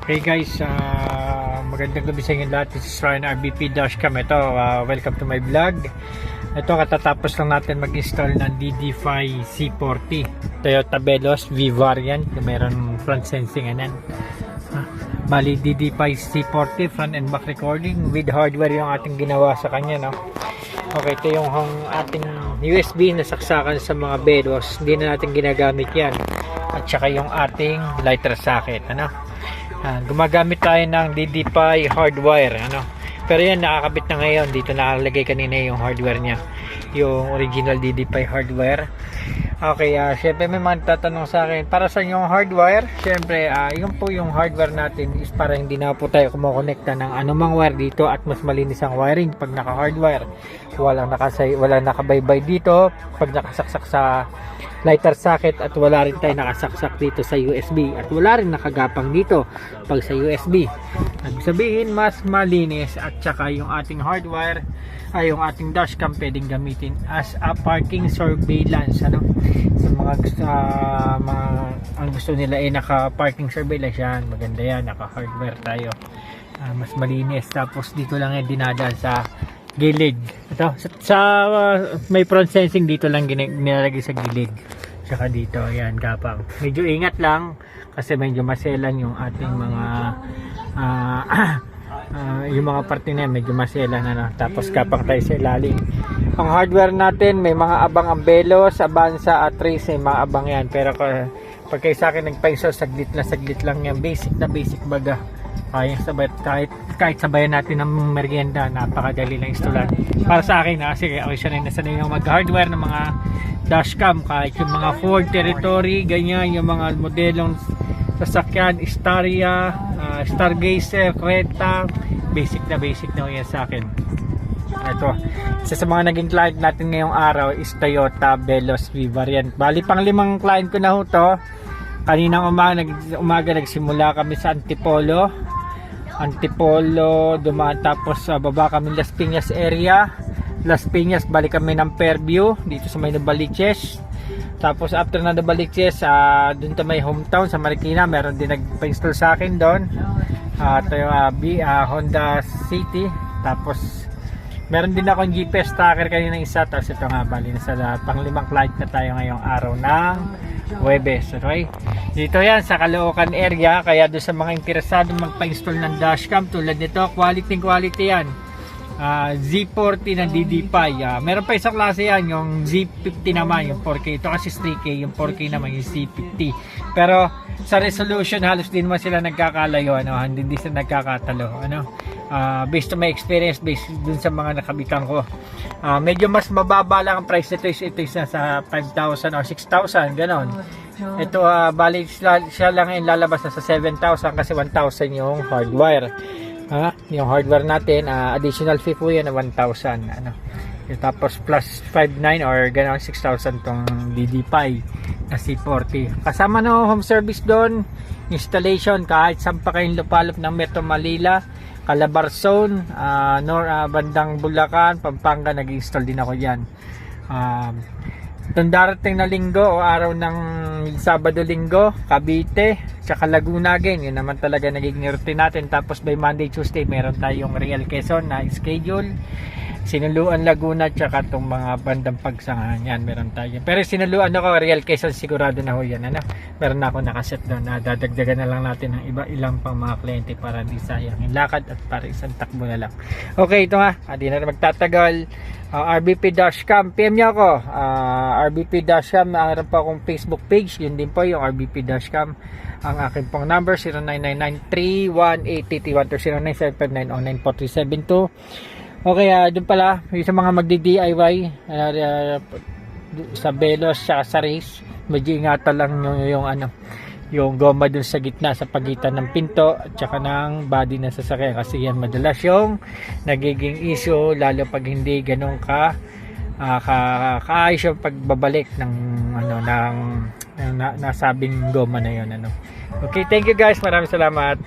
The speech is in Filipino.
Okay guys, magandang gabi sa inyo lahat. This is Ryan RBP Dashcam. Ito, welcome to my vlog. Ito, katatapos lang natin mag-install ng DD5 C40 Toyota Veloz V variant. Meron front sensing and bali DD5 C40 front and back recording with hardware yung ating ginawa sa kanya, no? Okay, ito yung ating USB na saksakan sa mga Veloz. Hindi na natin ginagamit yan. At saka yung ating lighter socket, ano? Gumagamit tayo ng DD5 hardwire, ano? Pero yan, nakakabit na ngayon. Dito nakalagay kanina yung hardware niya, yung original DD5 hardware. Okay, syempre may mga tatanong sa akin, para sa yung hardwire? Syempre, yun po yung hardware natin is para hindi na po tayo kumokonekta ng anumang wire dito at mas malinis ang wiring pag naka-hardwire. Walang nakabaybay dito pag nakasaksak sa lighter socket, at wala rin tayo nakasaksak dito sa USB, at wala rin nakagapang dito pag sa USB. Ibig sabihin, mas malinis, at saka yung ating hardwire ay yung ating dashcam pwedeng gamitin as a parking surveillance, ano? Sa mga gusto, ang gusto nila ay naka-parking surveillance, yan, maganda yan, naka-hardwire tayo. Mas malinis. Tapos dito lang yung dinadaan sa gilid. Ito, may front sensing dito lang nilalagay sa gilid. Saka dito, ayan, gapang. Medyo ingat lang kasi medyo maselan yung ating mga yung mga parte na yan, medyo maselan, ano. Tapos gapang tayo sa ilalim. Ang hardware natin, may mga abang ang Veloz, Avanza at Trace, may mga abang yan. Pero pag kayo sa akin nagpa-install, saglit lang yan. Basic na basic baga. Kahit sabayan natin ng merienda, napakadali lang installan. Para sa akin, kasi ako siya na nasanay yung mag-hardware ng mga dashcam, kahit yung mga Ford Territory, ganyan, yung mga modelong sasakyan, Staria, Stargazer, Creta, basic na yan sa akin. Ito, isa sa mga naging client natin ngayong araw is Toyota Veloz V variant. Bali, pang 5 client ko na ho to. Kaninang umaga nagsimula kami sa Antipolo, dumaan, tapos baba kami Las Piñas area. Las Piñas, balik kami ng Fairview dito sa may Novaliches. Tapos after na Novaliches, dun ta may hometown sa Marikina, meron din nagpa-install sa akin doon. Honda City. Tapos meron din akong GPS tracker kanina isa. Tapos ito nga, bali na sa pang 5 client na tayo ngayong araw ng Huwebes. Okay? Dito yan sa Caloocan area, kaya doon sa mga interesado magpa-install ng dashcam tulad nito, quality yan. Z40 ng DD5. Meron pa isang klase yan, yung Z50 naman, yung 4K. Ito kasi 3K, yung 4K naman yung Z50. Pero sa resolution halos din naman sila nagkakalayo, ano? Hindi sila nagkakatalo, ano? Based on my experience, based dun sa mga nakabitan ko, medyo mas mababa lang ang price nito. Ito is sa 5,000 or 6,000, ganon. Ito, balik siya lang yung lalabas na sa 7,000 kasi 1,000 yung hardwire. Yung hardware natin, additional fee po yan na 1,000, ano. Tapos plus 5,900 or ganon 6,000 tong DD5 na C40. Kasama no home service doon, installation, kahit saan pa kayong lupalop ng Metro Manila, Calabarzon, bandang Bulacan, Pampanga, nag-install din ako dyan. Itong darating na linggo o araw ng Sabado-Linggo, Cavite, tsaka Laguna again, yun naman talaga nagiging routine natin. Tapos by Monday, Tuesday, meron tayong Real Quezon na schedule. Sinuluan Laguna, tsaka itong mga bandang Pagsangahan, yan, meron tayo. Pero sinuluan ako, Real Quezon, sigurado na ho yan, ano? Meron na ako nakaset doon, dadagdagan na lang natin ng ilang pang mga kliyente para di sayang yung lakad at para isang takbo na lang. Okay, ito nga, di na rin magtatagal. RBP Dashcam, PM niya ako. RBP Dashcam, meron pa akong Facebook page, yun din po yung RBP Dashcam. Ang akin pong number 0999-31881 Okay, doon pala yung sa mga magdi-DIY sa Veloz sa race, medyo ingatan lang yung goma dun sa gitna sa pagitan ng pinto at saka ng body ng sasakyan, kasi yan madalas yung nagiging issue, lalo pag hindi ganun kaayos yung pagbabalik ng nasabing goma na yun, ano. Okay, thank you guys, maraming salamat.